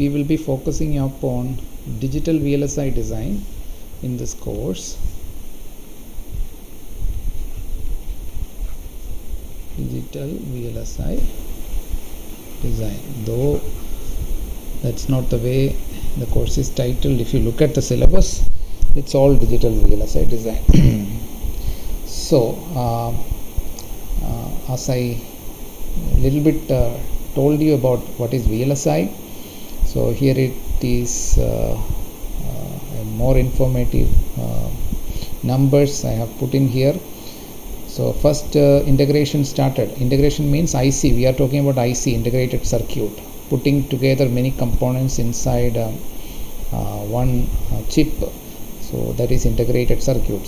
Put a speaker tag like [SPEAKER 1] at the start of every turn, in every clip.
[SPEAKER 1] we will be focusing upon digital VLSI design in this course. Digital VLSI design, though that's not the way the course is titled. If you look at the syllabus, it's all digital VLSI design. So as I little bit told you about what is VLSI, so here it is a more informative numbers I have put in here. So first integration started. Integration means IC. We are talking about IC, integrated circuit, putting together many components inside one chip. So that is integrated circuit.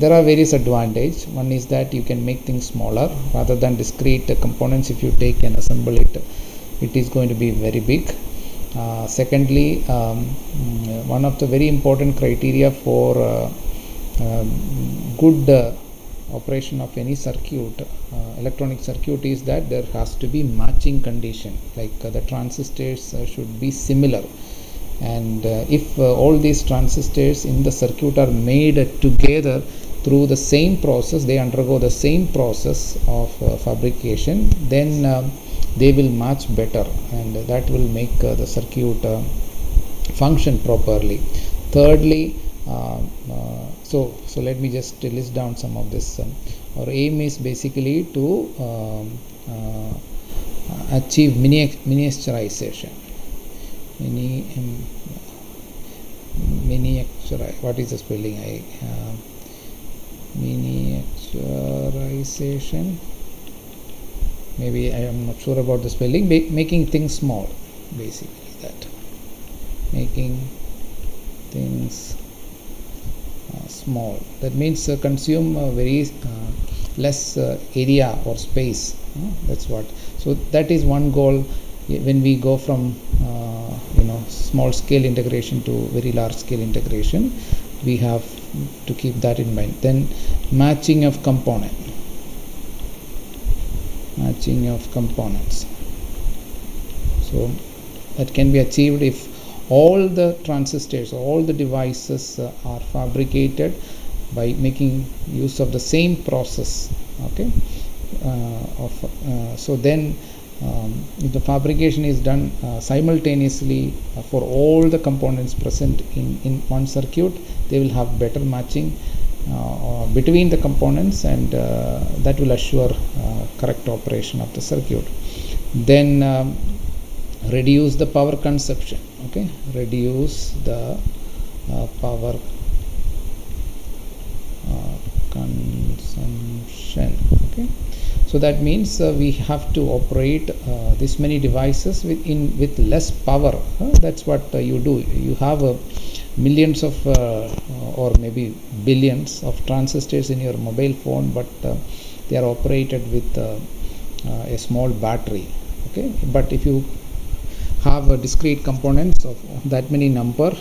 [SPEAKER 1] There are various advantages. One is that you can make things smaller rather than discrete components. If you take and assemble it, it is going to be very big. Secondly, one of the very important criteria for good operation of any circuit, electronic circuit, is that there has to be matching condition, like the transistors should be similar, and if all these transistors in the circuit are made together through the same process, they undergo the same process of fabrication, then they will match better, and that will make the circuit function properly. Thirdly, so let me just list down some of this. Our aim is basically to achieve miniaturization. What is the spelling? Miniaturization. Maybe I am not sure about the spelling. Making things small, basically that. Making things small. That means consume very less area or space. That's what. So that is one goal when we go from small scale integration to very large scale integration. We have to keep that in mind. Then matching of components. So that can be achieved if all the transistors, all the devices are fabricated by making use of the same process. Okay. So then if the fabrication is done simultaneously for all the components present in one circuit, they will have better matching between the components, and that will assure correct operation of the circuit. Then reduce the power consumption. Okay, reduce the power consumption. Okay, so that means we have to operate this many devices with less power. That's what you do. You have millions of or maybe billions of transistors in your mobile phone, but they are operated with a small battery. Okay, but if you have discrete components of that many number,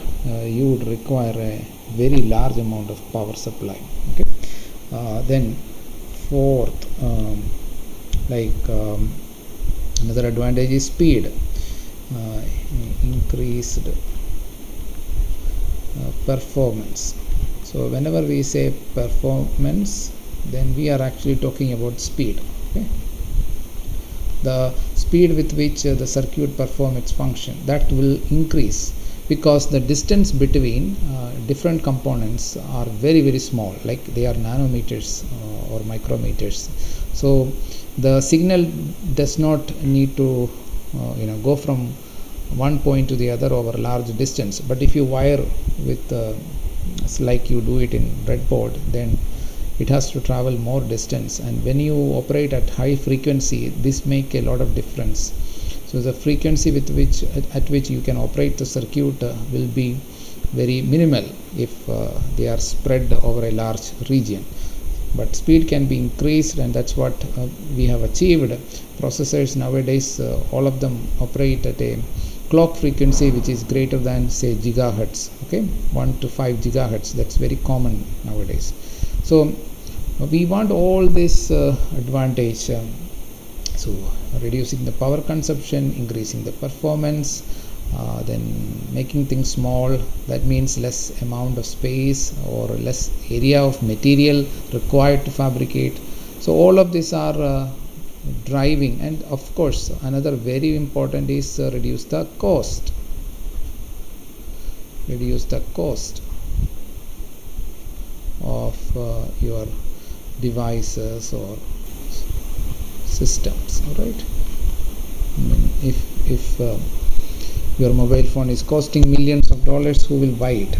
[SPEAKER 1] you would require a very large amount of power supply. Okay. Then fourth, another advantage is speed. Increased performance. So whenever we say performance, then we are actually talking about speed. Okay. The speed with which the circuit performs its function, that will increase, because the distance between different components are very, very small, like they are nanometers or micrometers. So the signal does not need to go from one point to the other over a large distance. But if you wire with like you do it in breadboard, then it has to travel more distance, and when you operate at high frequency, this make a lot of difference. So the frequency at which you can operate the circuit will be very minimal if they are spread over a large region. But speed can be increased, and that's what we have achieved. Processors nowadays, all of them operate at a clock frequency which is greater than, say, gigahertz. Okay, 1 to 5 gigahertz. That's very common nowadays. So we want all this advantage. So reducing the power consumption, increasing the performance, then making things small, that means less amount of space or less area of material required to fabricate. So all of these are driving, and of course another very important is reduce the cost of your devices or systems. All right, I mean, if your mobile phone is costing millions of dollars, who will buy it?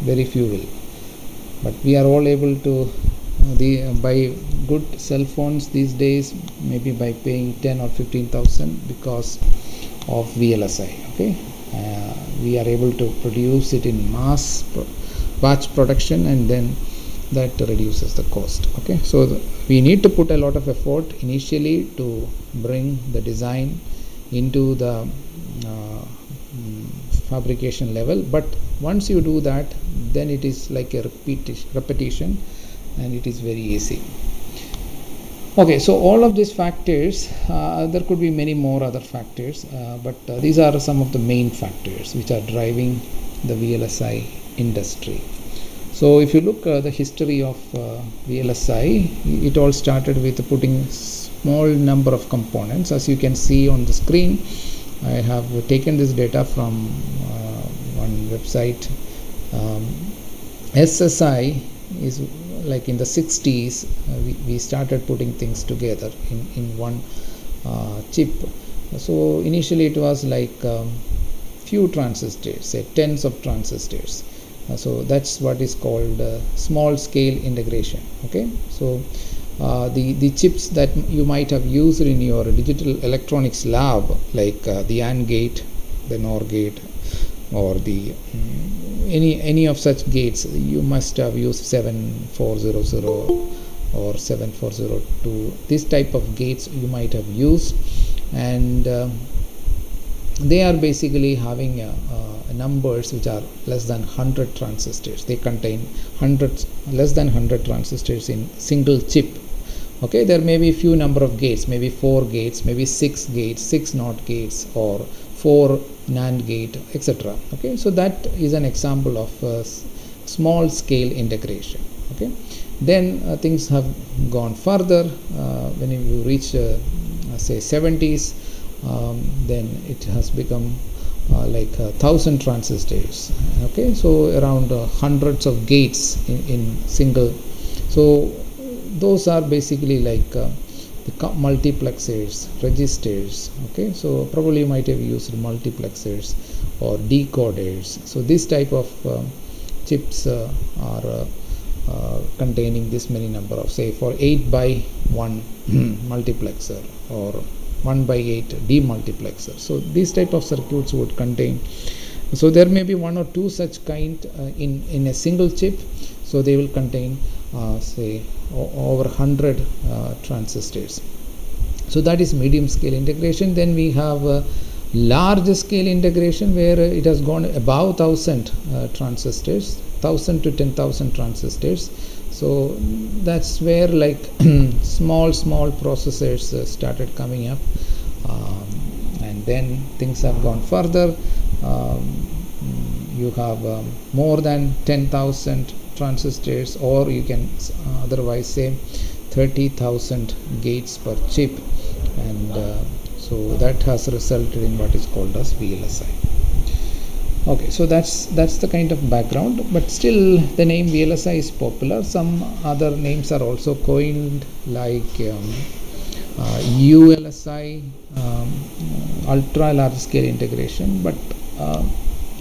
[SPEAKER 1] Very few will. But we are all able to buy good cell phones these days, maybe by paying 10 or 15,000 because of VLSI. Okay, we are able to produce it in batch production, and then that reduces the cost. Okay, so we need to put a lot of effort initially to bring the design into the fabrication level, but once you do that, then it is like a repetition, and it is very easy. Okay, so all of these factors, there could be many more other factors, but these are some of the main factors which are driving the VLSI industry. So if you look the history of VLSI, it all started with putting small number of components. As you can see on the screen, I have taken this data from one website. SSI is like in the 60s, we started putting things together in one chip. So initially it was like few transistors, say tens of transistors. So that's what is called small scale integration. Okay, so the chips that you might have used in your digital electronics lab, like the AND gate, the NOR gate, or the any of such gates, you must have used 7400 or 7402. This type of gates you might have used, and they are basically having numbers which are less than 100 transistors. They contain less than 100 transistors in single chip. Okay, there may be a few number of gates, maybe 4 gates, maybe 6 gates, 6 NOT gates, or 4 NAND gate, etc. Okay, so that is an example of small scale integration. Okay, then things have gone further. When you reach say 70s, then it has become like 1,000 transistors. Okay, so around hundreds of gates in single. So those are basically like the multiplexers, registers. Okay, so probably you might have used multiplexers or decoders. So this type of chips are containing this many number of, say, for 8 by 1 multiplexer or 1 by 8 demultiplexer. So these type of circuits would contain, so there may be one or two such kind in a single chip. So they will contain say over 100 transistors. So that is medium scale integration. Then we have large scale integration, where it has gone above 1,000 transistors, 1,000 to 10,000 transistors. So that's where like small processors started coming up, and then things have gone further. You have more than 10,000 transistors, or you can otherwise say 30,000 gates per chip, and so that has resulted in what is called as VLSI. Okay, so that's the kind of background, but still the name VLSI is popular. Some other names are also coined, like ULSI, ultra large scale integration, but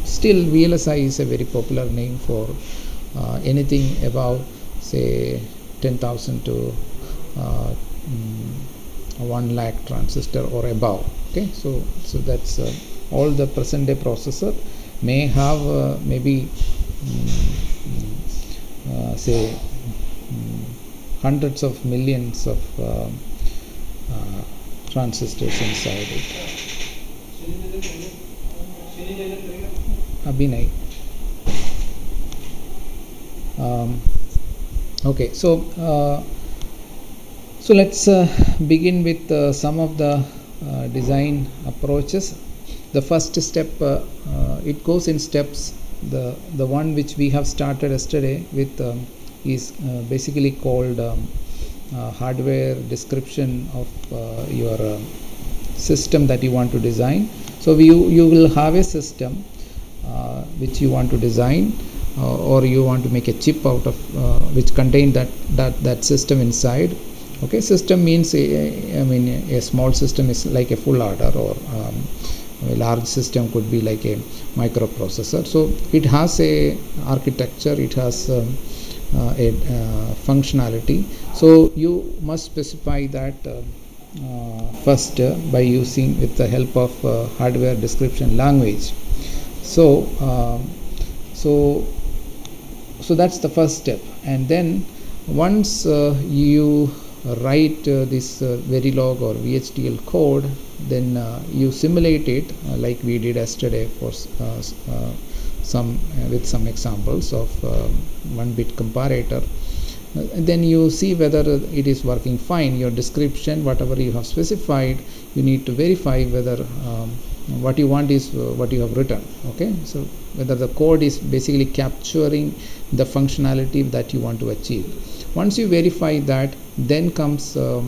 [SPEAKER 1] still VLSI is a very popular name for anything above, say, 10,000 to 1 lakh transistor or above. Okay, so that's all the present day processor may have maybe say hundreds of millions of transistors inside it. Abhinay. Okay, so let's begin with some of the design approaches. the first step, it goes in steps. The one which we have started yesterday with is basically called hardware description of your system that you want to design. So you will have a system which you want to design, or you want to make a chip out of which contain that system inside. Okay, system means a small system is like a full adder, or a large system could be like a microprocessor. So it has a architecture, it has a functionality. So you must specify that first by using with the help of hardware description language. So so that's the first step. And then once you write this Verilog or VHDL code, then you simulate it like we did yesterday for some with some examples of 1-bit comparator. And then you see whether it is working fine. Your description, whatever you have specified, you need to verify whether what you want is what you have written. Okay, so whether the code is basically capturing the functionality that you want to achieve. Once you verify that, then comes the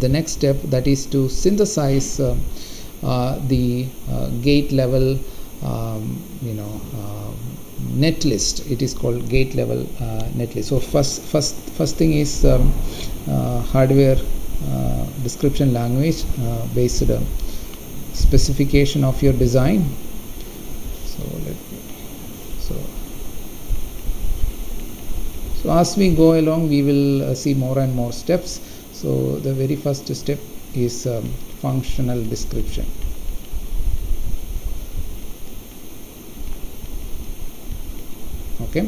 [SPEAKER 1] next step, that is to synthesize the gate level netlist. It is called gate level netlist. So first thing is hardware description language based specification of your design. So as we go along, we will see more and more steps. So the very first step is functional description. Okay,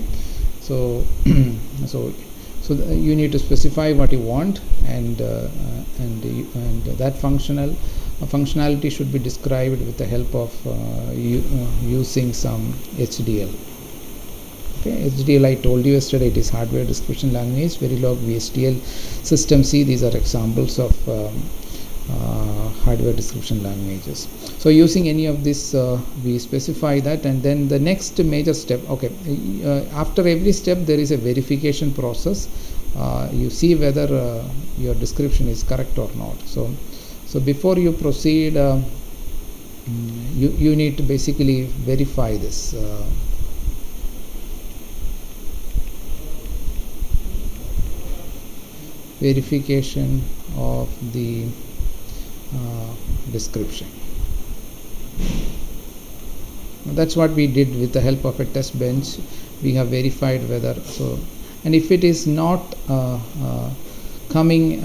[SPEAKER 1] so you need to specify what you want, and that functionality should be described with the help of using some HDL. Okay, HDL I told you yesterday, it is hardware description language. Verilog, VHDL, System C, these are examples of hardware description languages. So using any of this, we specify that, and then the next major step. Okay, after every step there is a verification process. You see whether your description is correct or not. So before you proceed, you need to basically verify this. Verification of the description. That's what we did with the help of a test bench. We have verified whether so, and if it is not coming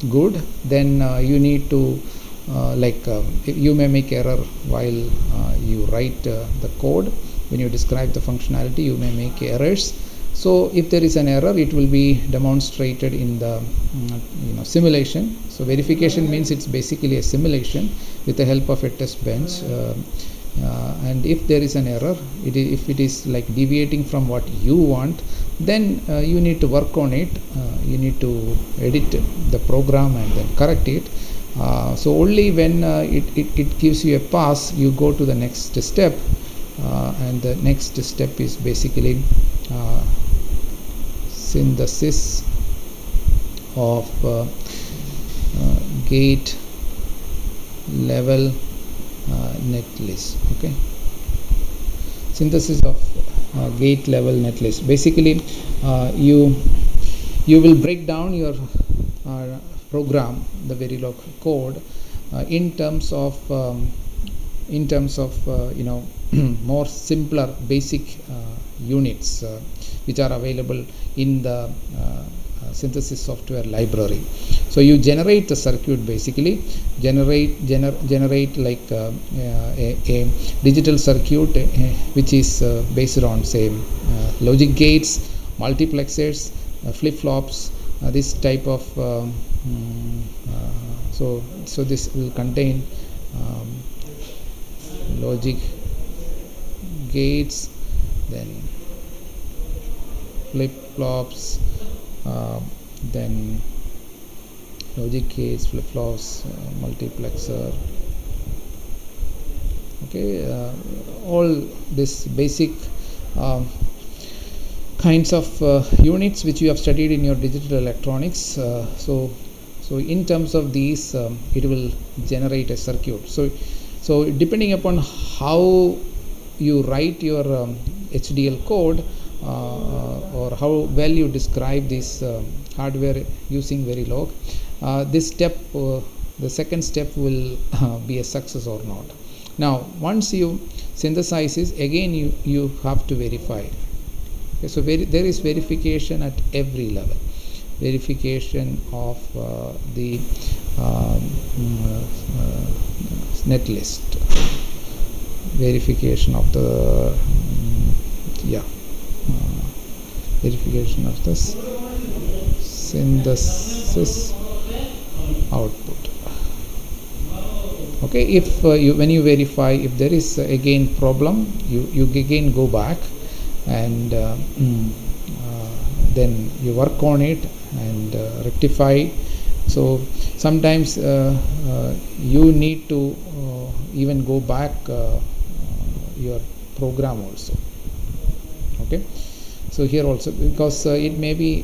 [SPEAKER 1] good, then you need to you may make error while you write the code. When you describe the functionality, you may make errors. So if there is an error, it will be demonstrated in the simulation. So verification means it's basically a simulation with the help of a test bench. And if there is an error, if it is like deviating from what you want, then you need to work on it. You need to edit the program and then correct it. So only when it gives you a pass, you go to the next step. And the next step is basically synthesis of gate level netlist. Okay, synthesis of gate level netlist. Basically, you will break down your program, the Verilog code, in terms of more simpler basic units which are available in the synthesis software library. So you generate the circuit, basically generate like a digital circuit which is based on, say, logic gates, multiplexers, flip-flops, this type of so this will contain logic gates, then flip-flops, then logic gates, flip-flops, multiplexer, Okay, all this basic kinds of units which you have studied in your digital electronics. So in terms of these, it will generate a circuit. So depending upon how you write your HDL code, or how well you describe this hardware using Verilog, this step, the second step will be a success or not. Now once you synthesize this, again you have to verify. Okay, so there is verification at every level. Verification of the net list, verification of the verification of the synthesis output. Okay, if when you verify, if there is again problem, you again go back and then you work on it and rectify. So sometimes you need to even go back your program also. Okay, so here also, because it may be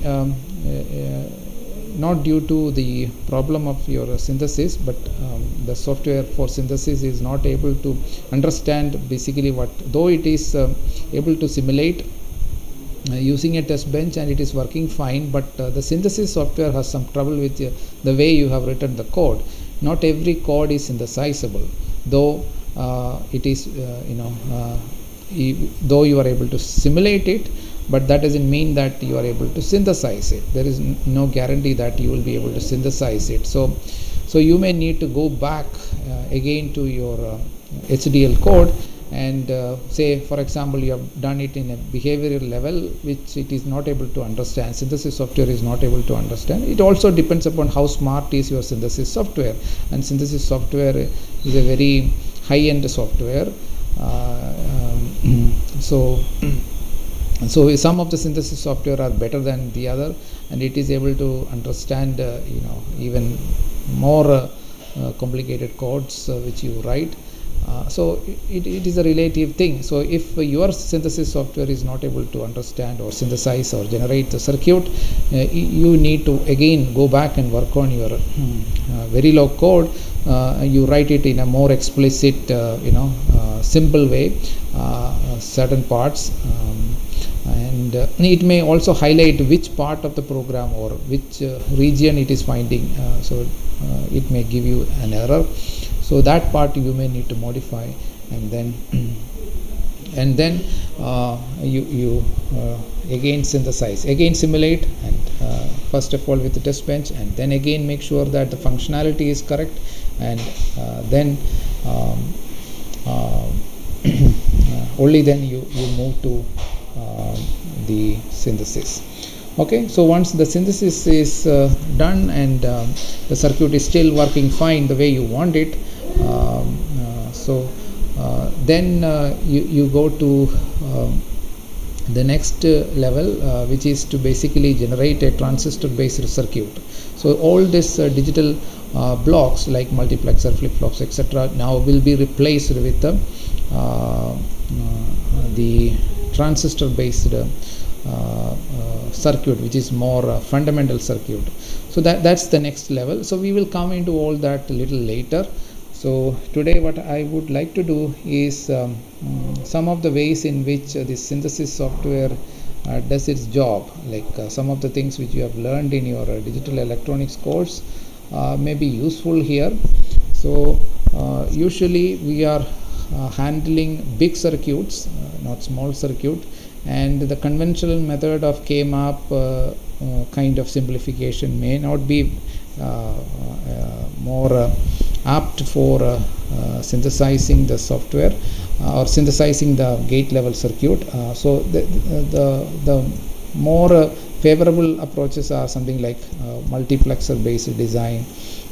[SPEAKER 1] not due to the problem of your synthesis, but the software for synthesis is not able to understand basically what, though it is able to simulate using a test bench and it is working fine, but the synthesis software has some trouble with the way you have written the code. Not every code is synthesizable, though it is though you are able to simulate it, but that doesn't mean that you are able to synthesize it. There is no guarantee that you will be able to synthesize it. So you may need to go back again to your HDL code and say, for example, you have done it in a behavioral level which it is not able to understand, synthesis software is not able to understand. It also depends upon how smart is your synthesis software, and synthesis software is a very high-end software. So some of the synthesis software are better than the other, and it is able to understand even more complicated codes which you write. So it is a relative thing. So if your synthesis software is not able to understand or synthesize or generate the circuit, you need to again go back and work on your Verilog code. You write it in a more explicit, simple way, certain parts, and it may also highlight which part of the program or which region it is finding. So it may give you an error. So that part you may need to modify, and then you again synthesize, again simulate, and first of all with the test bench, and then again make sure that the functionality is correct, and then only then you move to the synthesis. Okay, so once the synthesis is done and the circuit is still working fine the way you want it, then you go to the next level, which is to basically generate a transistor based circuit. So all this digital blocks like multiplexer, flip-flops, etc. now will be replaced with the transistor based circuit, which is more fundamental circuit. So that's the next level. So we will come into all that a little later. So today what I would like to do is some of the ways in which this synthesis software does its job, like some of the things which you have learned in your digital electronics course may be useful here. So usually we are handling big circuits, not small circuit, and the conventional method of K-map kind of simplification may not be more apt for synthesizing the software or synthesizing the gate level circuit. So the more favorable approaches are something like multiplexer based design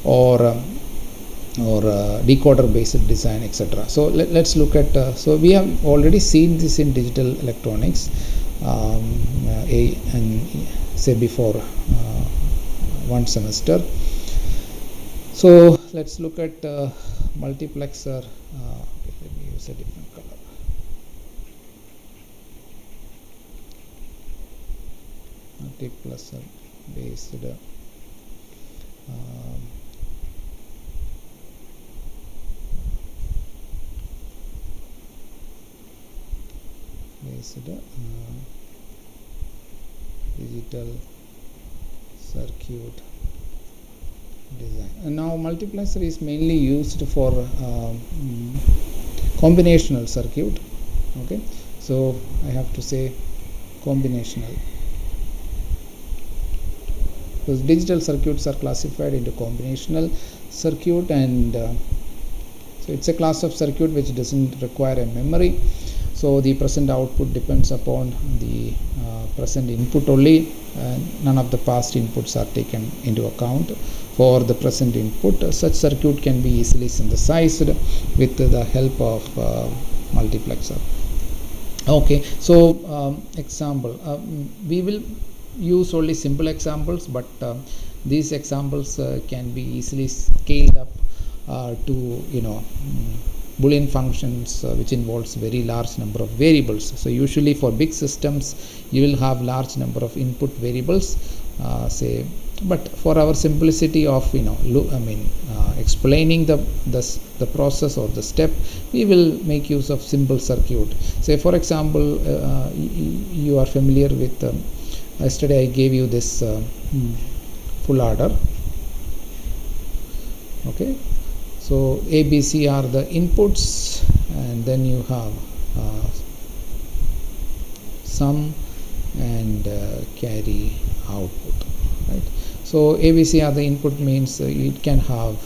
[SPEAKER 1] or decoder based design, etc. So let's look at so we have already seen this in digital electronics and say before one semester. So let's look at multiplexer. Okay, let me use a different color. Multiplexer based digital circuit design. And now multiplexer is mainly used for combinational circuit. Okay, so I have to say combinational, because digital circuits are classified into combinational circuit, and so it's a class of circuit which doesn't require a memory. So the present output depends upon the present input only, and none of the past inputs are taken into account for the present input. Such circuit can be easily synthesized with the help of multiplexer. Okay, so example, we will use only simple examples, but these examples can be easily scaled up to Boolean functions, which involves very large number of variables. So usually for big systems you will have large number of input variables, say, but for our simplicity of explaining the process or the step, we will make use of simple circuit. Say for example, you are familiar with yesterday I gave you this full adder. Okay, so A, B, C are the inputs, and then you have sum and carry output, right? So A, B, C are the input means it can have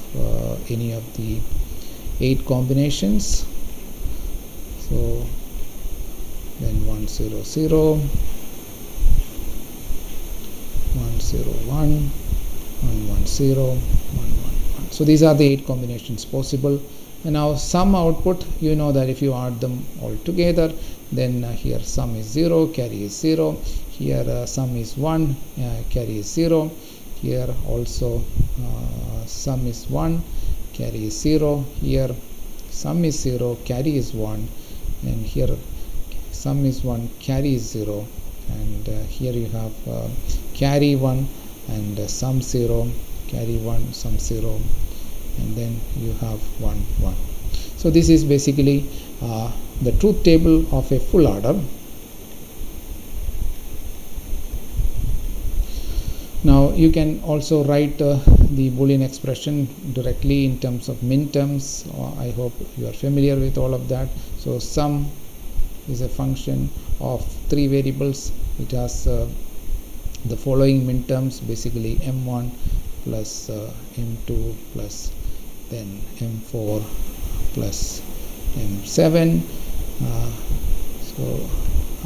[SPEAKER 1] any of the 8 combinations. So then 1 0 0, 1 0 1, 1 1 0, 1 1 1. So these are the 8 combinations possible. And now sum output, you know that if you add them all together, then here sum is 0, carry is 0. Here sum is 1, carry is 0. Here also sum is 1, carry is 0. Here sum is 0, carry is 1. And here sum is 1, carry is 0. And here you have carry 1 and sum 0, carry 1, sum 0, and then you have 1 1. So this is basically the truth table of a full adder. Now you can also write the Boolean expression directly in terms of minterms. I hope you are familiar with all of that. So sum is a function of 3 variables. It has the following minterms, basically m1 plus m2 plus then m4 plus m7. So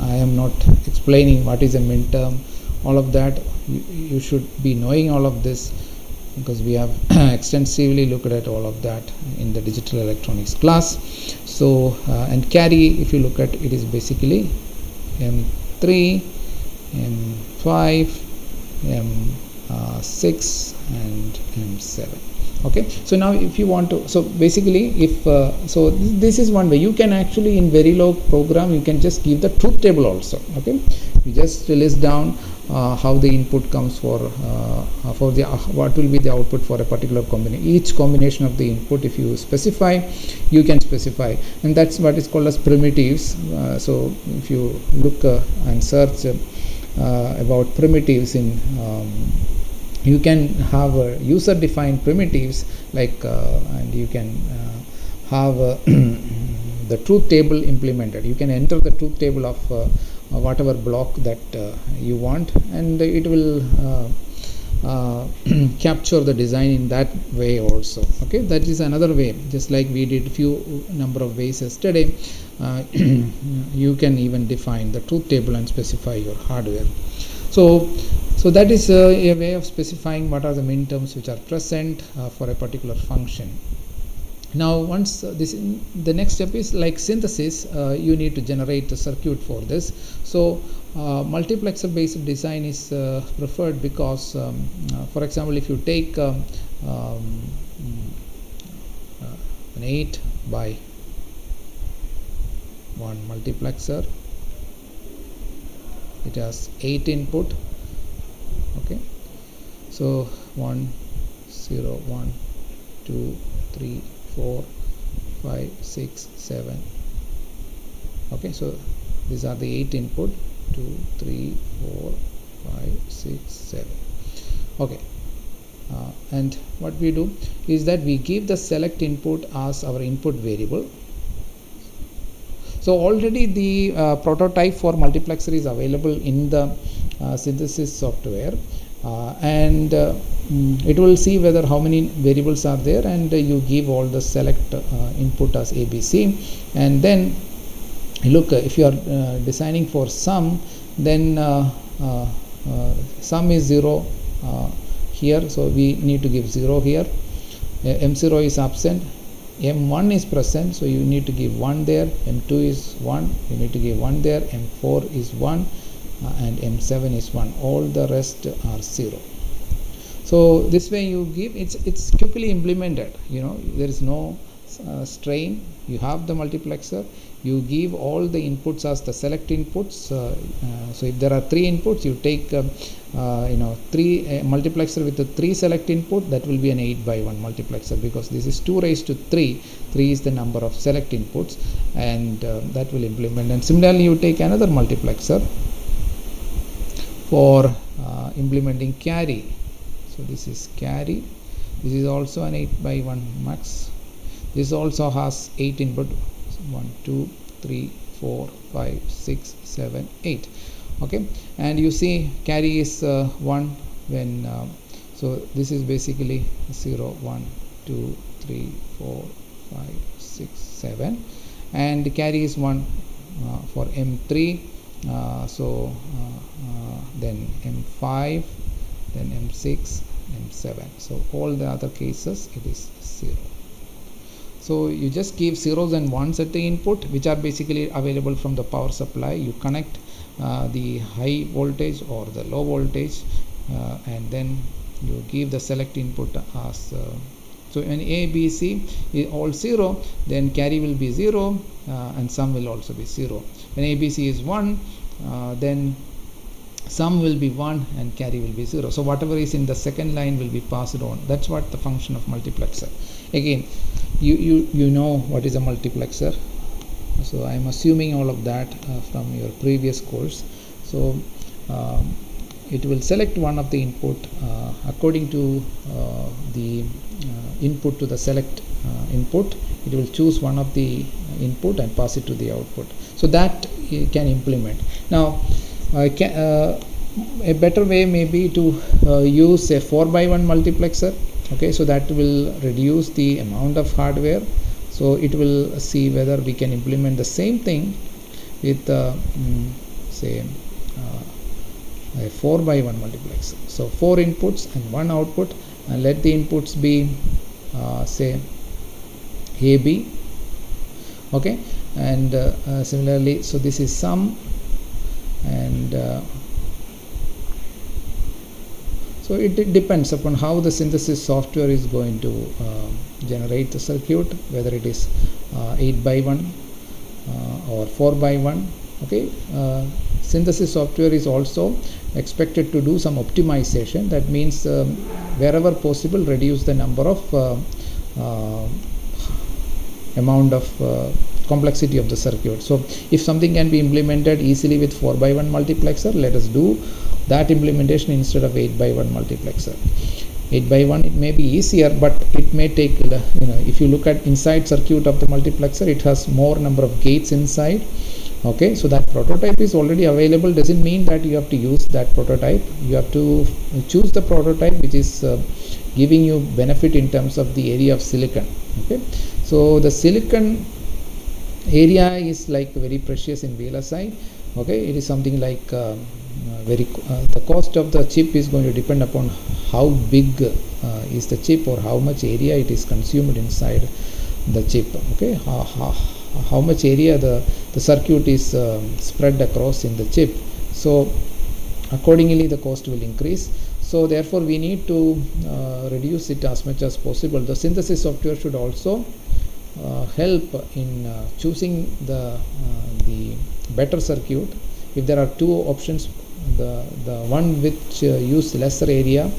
[SPEAKER 1] I am not explaining what is a minterm. All of that you should be knowing all of this, because we have extensively looked at all of that in the digital electronics class. So and carry, if you look at it, is basically m3, m5, m6 and m7. Okay, so now if you want to, so basically if so this is one way you can actually, in Verilog program, you can just give the truth table also. Okay, you just list down how the input comes for the what will be the output for a particular combination. Each combination of the input, if you specify, you can specify, and that's what is called as primitives. So if you look and search about primitives in you can have user defined primitives, like and you can have the truth table implemented. You can enter the truth table of whatever block that you want, and it will capture the design in that way also. Okay, that is another way. Just like we did few number of ways yesterday, you can even define the truth table and specify your hardware. So that is a way of specifying what are the minterms which are present for a particular function. Now once the next step is like synthesis. You need to generate a circuit for this. So multiplexer based design is preferred because for example, if you take an 8 by one multiplexer. It has 8 input. Okay, so 1 0 1 2 3 4 5 6 7. Okay, so these are the 8 input, 2 3 4 5 6 7. Okay, and what we do is that we give the select input as our input variable. So already the prototype for multiplexer is available in the synthesis software, and it will see whether how many variables are there, and you give all the select input as ABC, and then look, if you are designing for sum, then sum is 0 here, so we need to give 0 here. M0 is absent, M1 is present, so you need to give 1 there. M2 is 1, you need to give 1 there. M4 is 1, and M7 is 1. All the rest are 0. So this way you give, it's quickly implemented, there is no strain. You have the multiplexer, you give all the inputs as the select inputs. So if there are 3 inputs, you take 3 multiplexer with the 3 select input, that will be an 8x1 multiplexer, because this is 2 raised to 3. 3 is the number of select inputs, and that will implement. And similarly, you take another multiplexer for implementing carry. So this is carry. This is also an 8x1 max. This also has 8 input, 1 2 3 4 5 6 7 8. Okay, and you see carry is 1 when so this is basically 0 1 2 3 4 5 6 7, and carry is 1 for M3. Then M5, then M6, M7. So all the other cases it is 0. So you just give zeros and ones at the input, which are basically available from the power supply. You connect the high voltage or the low voltage, and then you give the select input as so when A, B, C is all 0, then carry will be 0, and sum will also be 0. When A, B, C is 1, then sum will be 1 and carry will be 0. So whatever is in the second line will be passed on. That's what the function of multiplexer. Again, you know what is a multiplexer. So I am assuming all of that from your previous course. So it will select one of the input according to the input to the select input. It will choose one of the input and pass it to the output. So that you can implement. Now a better way may be to use a 4x1 multiplexer. Okay, so that will reduce the amount of hardware. So it will see whether we can implement the same thing with say a 4x1 multiplexer. So 4 inputs and 1 output, and let the inputs be say AB. Okay, and similarly, so this is sum, and so it depends upon how the synthesis software is going to generate the circuit, whether it is 8x1 or 4x1. Okay, synthesis software is also expected to do some optimization. That means wherever possible, reduce the number of amount of complexity of the circuit. So if something can be implemented easily with 4x1 multiplexer, let us do that implementation instead of 8x1 multiplexer. 8x1 it may be easier, but it may take, if you look at inside circuit of the multiplexer, it has more number of gates inside. Okay, so that prototype is already available. Doesn't mean that you have to use that prototype. You have to choose the prototype which is giving you benefit in terms of the area of silicon. Okay, so the silicon area is like very precious in VLSI. Okay, it is something like the cost of the chip is going to depend upon how big is the chip, or how much area it is consumed inside the chip. Okay, how much area the circuit is spread across in the chip. So accordingly the cost will increase. So therefore we need to reduce it as much as possible. The synthesis software should also help in choosing the better circuit. If there are two options, the one which use lesser area,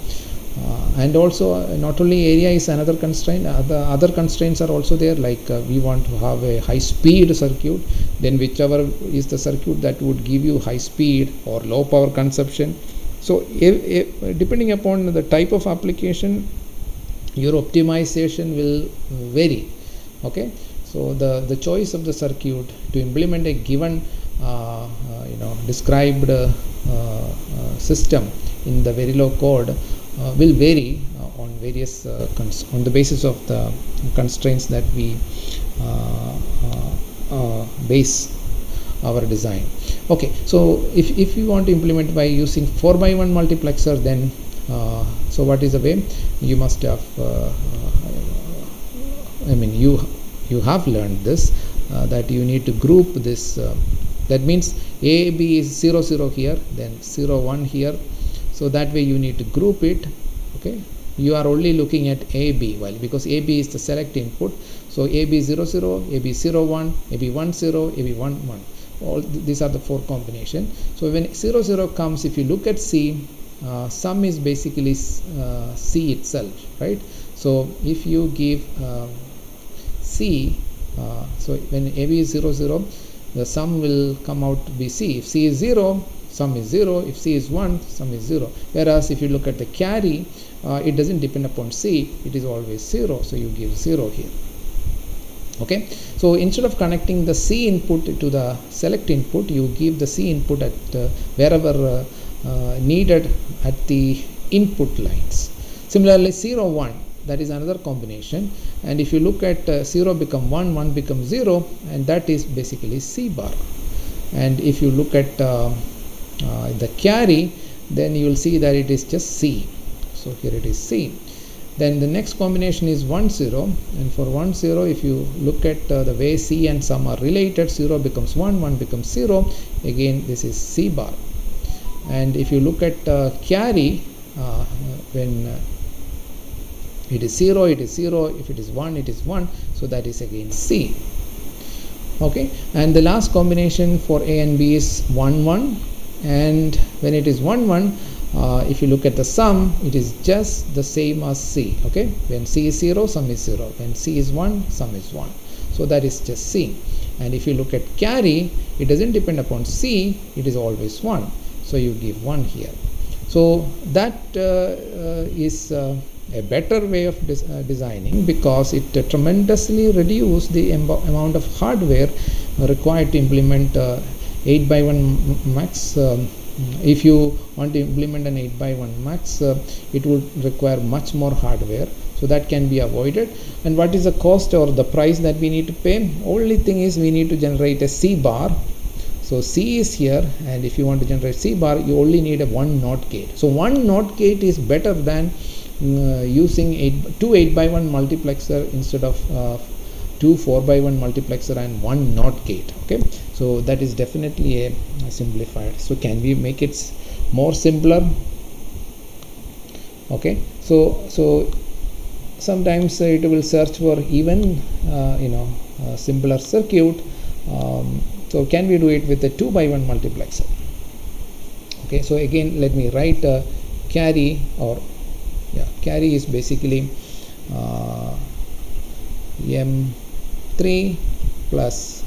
[SPEAKER 1] and also not only area is another constraint, the other constraints are also there, like we want to have a high speed circuit, then whichever is the circuit that would give you high speed or low power consumption. So depending upon the type of application, your optimization will vary. Okay, so the choice of the circuit to implement a given described system in the Verilog code will vary on various on the basis of the constraints that we base our design. Okay, so if you want to implement by using 4x1 multiplexer, then so what is the way? You must have you have learned this, that you need to group this, that means A B is 0 0 here, then 0 1 here, so that way you need to group it. Okay, you are only looking at A B, while because A B is the select input, so A B 0 0, A B 0 1, A B 1 0, A B 1 1, all these are the four combination. So when 0 0 comes, if you look at C, sum is basically C itself, right? So if you give C, so when AB is 0 0, the sum will come out to be C. If C is 0, sum is 0. If C is 1, sum is 0. Whereas if you look at the carry, it doesn't depend upon C, it is always 0, so you give 0 here. Okay, so instead of connecting the C input to the select input, you give the C input at wherever needed at the input lines. Similarly 0 1, that is another combination, and if you look at 0 become 1, 1 becomes 0, and that is basically C bar. And if you look at the carry, then you will see that it is just C, so here it is C. Then the next combination is 1 0, and for 1 0, if you look at the way C and sum are related, 0 becomes 1, 1 becomes 0, again this is C bar. And if you look at carry, when it is 0, it is 0, if it is 1, it is 1, so that is again C. Okay, and the last combination for A and B is 1 1, and when it is 1 1, if you look at the sum, it is just the same as C. Okay, when C is 0, sum is 0, when C is 1, sum is 1, so that is just C. And if you look at carry, it doesn't depend upon C, it is always 1, so you give 1 here. So that is a better way of designing, because it tremendously reduces the amount of hardware required to implement 8x1 max. If you want to implement an 8x1 max, it would require much more hardware, so that can be avoided. And what is the cost or the price that we need to pay? Only thing is we need to generate a C bar. So C is here, and if you want to generate C bar, you only need a 1 NOT gate. So 1 NOT gate is better than using two 8x1 multiplexer instead of 2 4x1 multiplexer and 1 NOT gate. Okay, so that is definitely a simplified. So can we make it more simpler? Okay, so sometimes it will search for even simpler circuit. So can we do it with a 2x1 multiplexer? Okay, so again let me write carry, or carry is basically M3 plus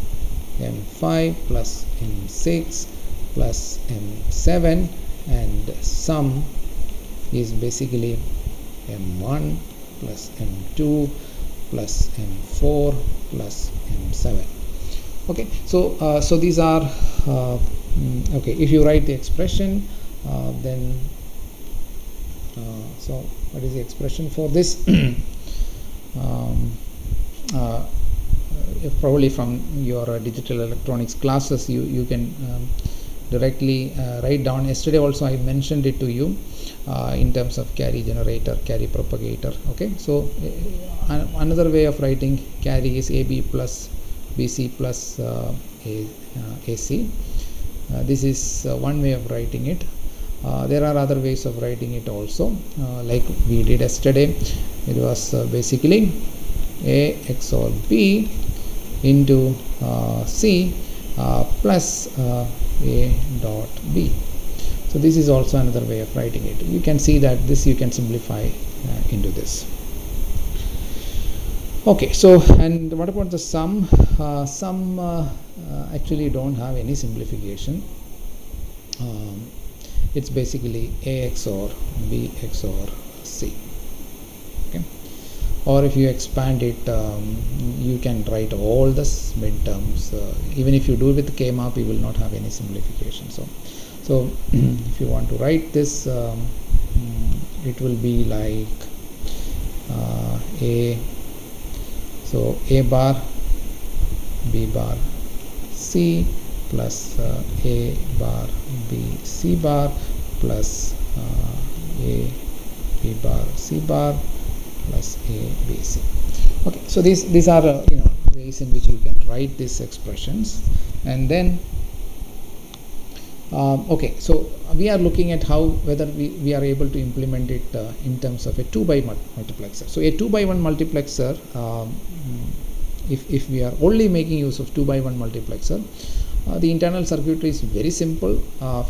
[SPEAKER 1] M5 plus M6 plus M7, and sum is basically M1 plus M2 plus M4 plus M7. Okay, so these are okay. If you write the expression, then so what is the expression for this? Probably from your digital electronics classes, you can directly write down. Yesterday also I mentioned it to you in terms of carry generator, carry propagator. Okay, so another way of writing carry is AB plus BC plus AC. This is one way of writing it. There are other ways of writing it also, like we did yesterday. It was basically A XOR B into C plus A dot B. So this is also another way of writing it. You can see that this you can simplify into this. Okay, so and what about the sum? Sum actually don't have any simplification. It's basically A XOR B XOR C. Okay, or if you expand it, you can write all the midterms. Even if you do it with K map, you will not have any simplification. So if you want to write this, it will be like A bar B bar C plus A bar B C bar plus A B bar C bar plus A B C. Okay, so these are ways in which you can write these expressions. And then okay, so we are looking at how whether we are able to implement it in terms of a 2x1 multiplexer. So a 2x1 multiplexer, if we are only making use of 2x1 multiplexer, the internal circuitry is very simple.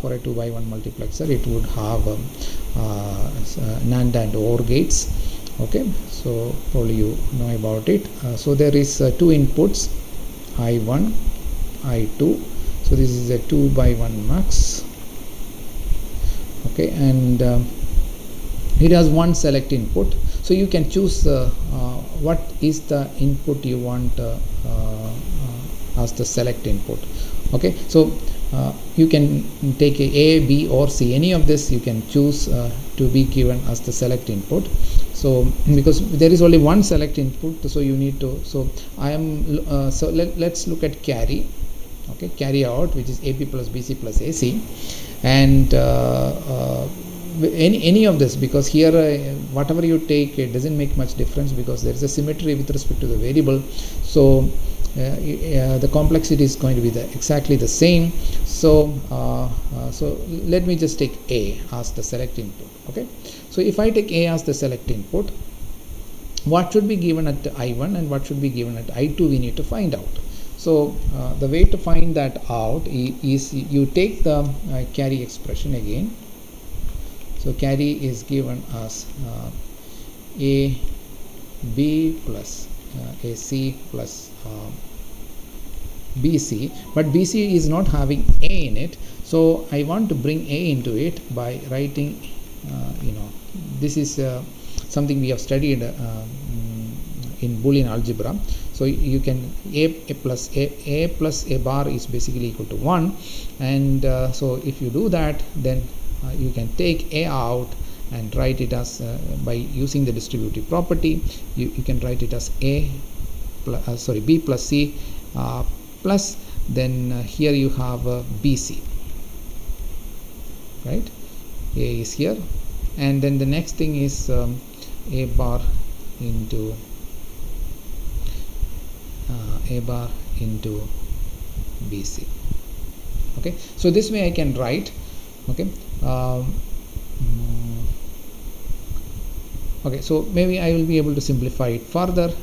[SPEAKER 1] For a 2x1 multiplexer, it would have NAND and OR gates. Okay, so probably you know about it. So there is two inputs, I1, I2. So this is a 2x1 max. Okay, and it has one select input. So you can choose what is the input you want as the select input. Okay, so you can take A, B or C, any of this you can choose to be given as the select input. So because there is only one select input, so you need to, so I am so let's look at carry. Okay, carry out, which is AB plus BC plus AC, and any of this, because here whatever you take, it doesn't make much difference because there is a symmetry with respect to the variable. So the complexity is going to be exactly the same. So so let me just take A as the select input. Okay, so if I take A as the select input, what should be given at I1 and what should be given at I2, we need to find out. So the way to find that out is you take the carry expression again. So carry is given as A B plus AC plus BC, but BC is not having A in it. So I want to bring A into it by writing, this is something we have studied in Boolean algebra. So you can A plus A bar is basically equal to 1, and so if you do that, then you can take A out and write it as by using the distributive property. You can write it as A plus, B plus C plus, then here you have BC, right? A is here, and then the next thing is A bar into A bar into BC. Okay, so this way I can write. Okay, okay, so maybe I will be able to simplify it further.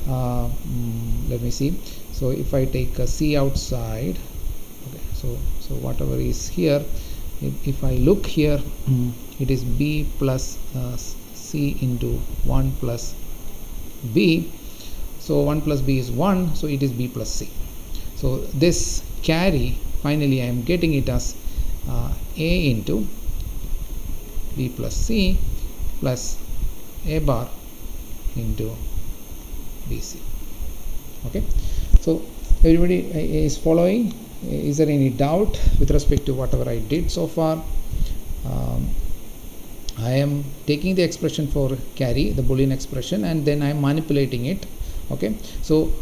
[SPEAKER 1] Let me see. So if I take a C outside, okay, so whatever is here, if I look here, it is B plus C into 1 plus B. So 1 plus B is 1, so it is B plus C. So this carry, finally I am getting it as A into B plus C plus A bar into BC. Okay, so everybody is following? Is there any doubt with respect to whatever I did so far? I am taking the expression for carry, the Boolean expression, and then I am manipulating it. Okay, so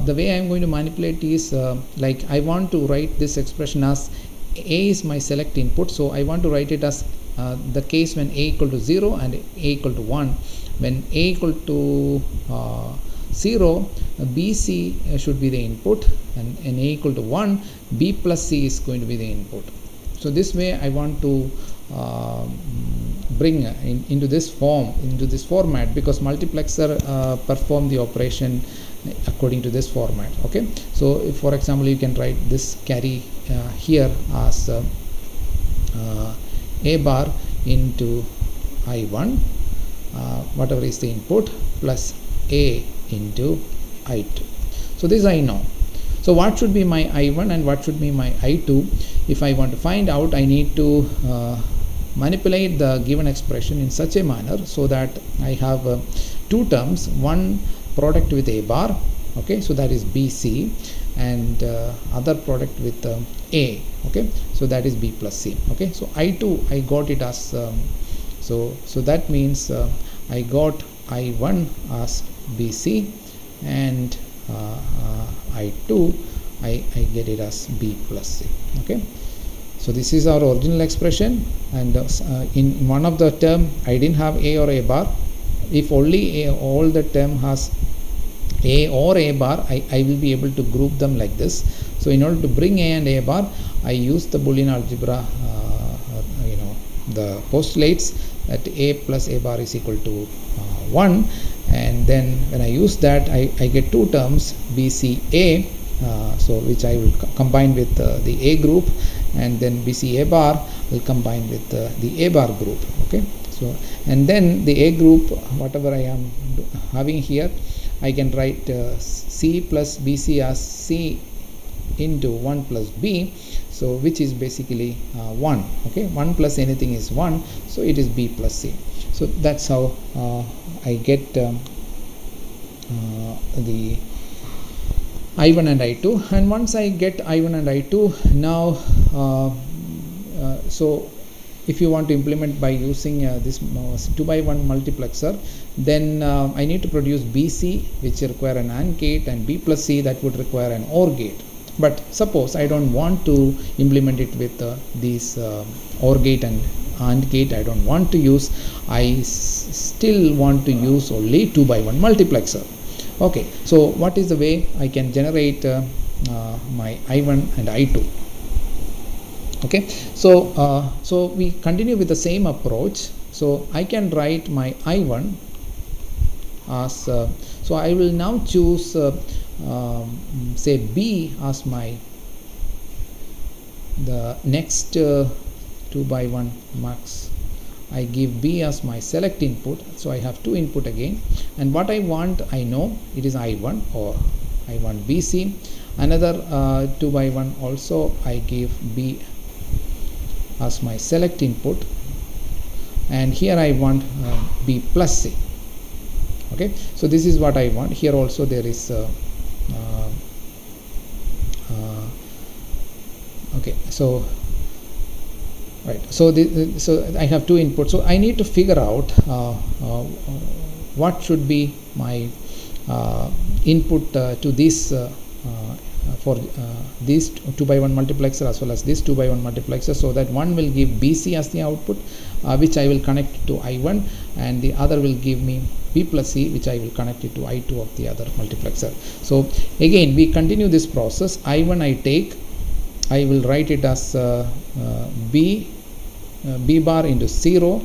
[SPEAKER 1] the way I am going to manipulate is like I want to write this expression as A is my select input, so I want to write it as the case when A equal to 0 and A equal to 1. When A equal to 0, BC should be the input, and A equal to 1, B plus C is going to be the input. So this way I want to bring into this format, because multiplexer perform the operation according to this format. Okay, so if, for example, you can write this carry here as a bar into I1, whatever is the input, plus a into I2. So this I know. So what should be my I1 and what should be my I2? If I want to find out, I need to manipulate the given expression in such a manner so that I have two terms, one product with a bar, okay, so that is BC, and other product with A, okay, so that is B plus C. Okay, so I2 I got it as so that means I got I1 as BC, and I2 I get it as B plus C. Okay, so this is our original expression, and in one of the term I didn't have A or A bar. If only all the term has A or A bar, I will be able to group them like this. So in order to bring A and A bar, I use the Boolean algebra, the postulates that A plus A bar is equal to 1, and then when I use that, I get two terms BCA, so which I will combine with the A group, and then BCA bar will combine with the A bar group. Okay, so and then the A group, whatever I am having here, I can write C plus BC as C into 1 plus B, so which is basically 1. Okay, 1 plus anything is 1, so it is B plus C. So that's how I get the I1 and I2. And once I get I1 and I2, now so if you want to implement by using this 2x1 multiplexer, then I need to produce BC, which require an AND gate, and B plus C, that would require an OR gate. But suppose I don't want to implement it with these OR gate and AND gate, I don't want to use, I still want to use only 2x1 multiplexer. Okay, so what is the way I can generate my I1 and I2? Okay, so so we continue with the same approach. So I can write my I1 as so I will now choose say B as my the next 2x1 max. I give B as my select input, so I have two input again, and what I want, I know it is I1 or I1 BC. Another 2x1 also I give B as my select input, and here I want B plus C. Okay, so this is what I want. Here also there is okay, so right, so so I have two inputs, so I need to figure out what should be my input to this for these 2x1 multiplexer as well as this 2x1 multiplexer, so that one will give BC as the output, which I will connect to I1, and the other will give me B plus C, which I will connect it to I2 of the other multiplexer. So again we continue this process. I1 I take, I will write it as B bar into 0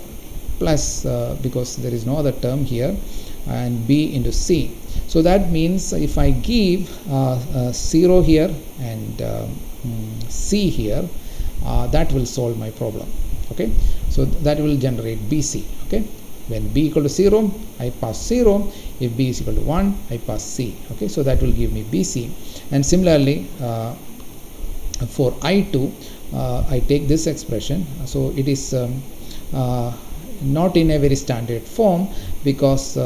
[SPEAKER 1] plus because there is no other term here, and B into C. So that means if I give 0 here and C here, that will solve my problem. Okay, so that will generate BC. Okay, when B equal to 0, I pass 0. If B is equal to 1, I pass C. Okay, so that will give me BC. And similarly for I2, I take this expression, so it is not in a very standard form, because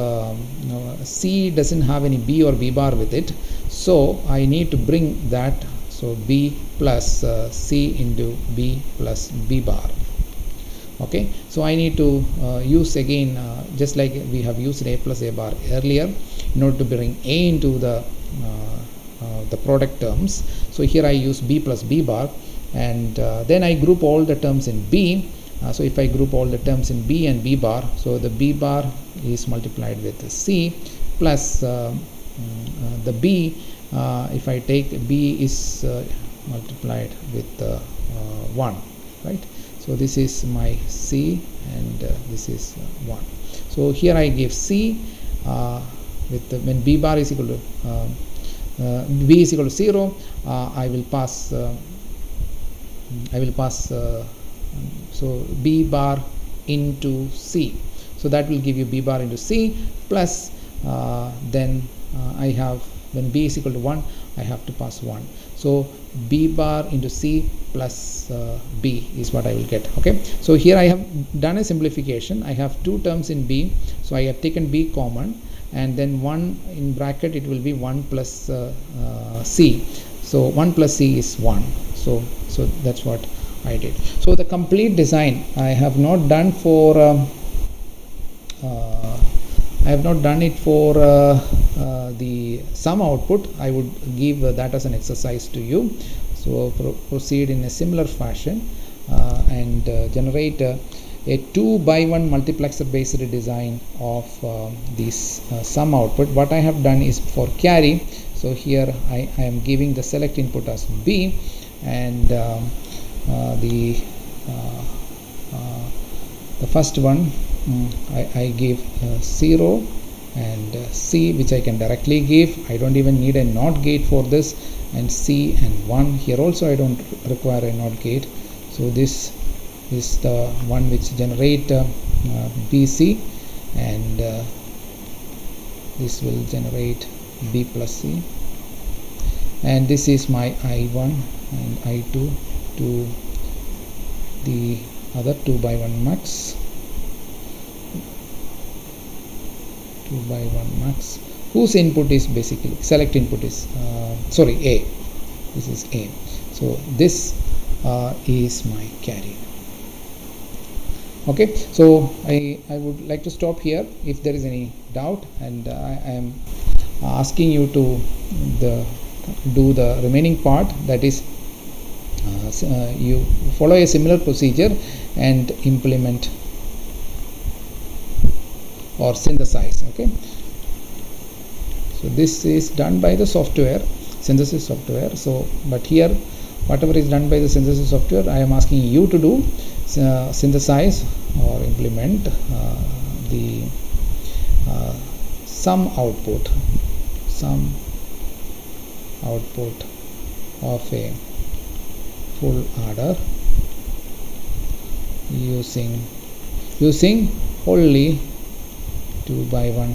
[SPEAKER 1] C doesn't have any B or B bar with it, so I need to bring that, so B plus C into B plus B bar. Okay, so I need to use again just like we have used A plus A bar earlier, in order to bring A into the product terms. So here I use B plus B bar, and then I group all the terms in B. So if I group all the terms in B and B bar, so the B bar is multiplied with C plus the B, if I take B is multiplied with 1, right? So this is my C, and this is 1. So here I give C with when b bar is equal to b is equal to 0, I will pass so b bar into c. So that will give you b bar into c plus then I have, when b is equal to 1, I have to pass 1. So b bar into c plus b is what I will get. Okay, so here I have done a simplification. I have two terms in b, so I have taken b common, and then 1 in bracket, it will be 1 plus c. So 1 plus c is 1. So that's what I did. So the complete design I have not done for I have not done it for the sum output. I would give that as an exercise to you. So proceed in a similar fashion and generate a 2x1 multiplexer based design of this sum output. What I have done is for carry. So here I am giving the select input as B, and the first one I give 0 and C, which I can directly give. I don't even need a NOT gate for this, and C and 1. Here also I don't require a NOT gate. So this is the one which generate BC, and this will generate B plus C, and this is my I1 and I2 to the other 2x1 max, 2x1 max, whose input is basically select input is A. This is A. So this is my carry. Okay, so I would like to stop here if there is any doubt, and I am asking you to do the remaining part, that is you follow a similar procedure and implement or synthesize. Okay, so this is done by the software, synthesis software. So but here whatever is done by the synthesis software, I am asking you to do synthesize or implement the sum output of a full adder using only 2x1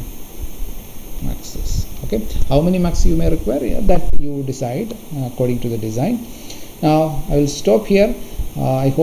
[SPEAKER 1] maxes. Okay, how many maxes you may require, that you decide according to the design. Now I will stop here. I hope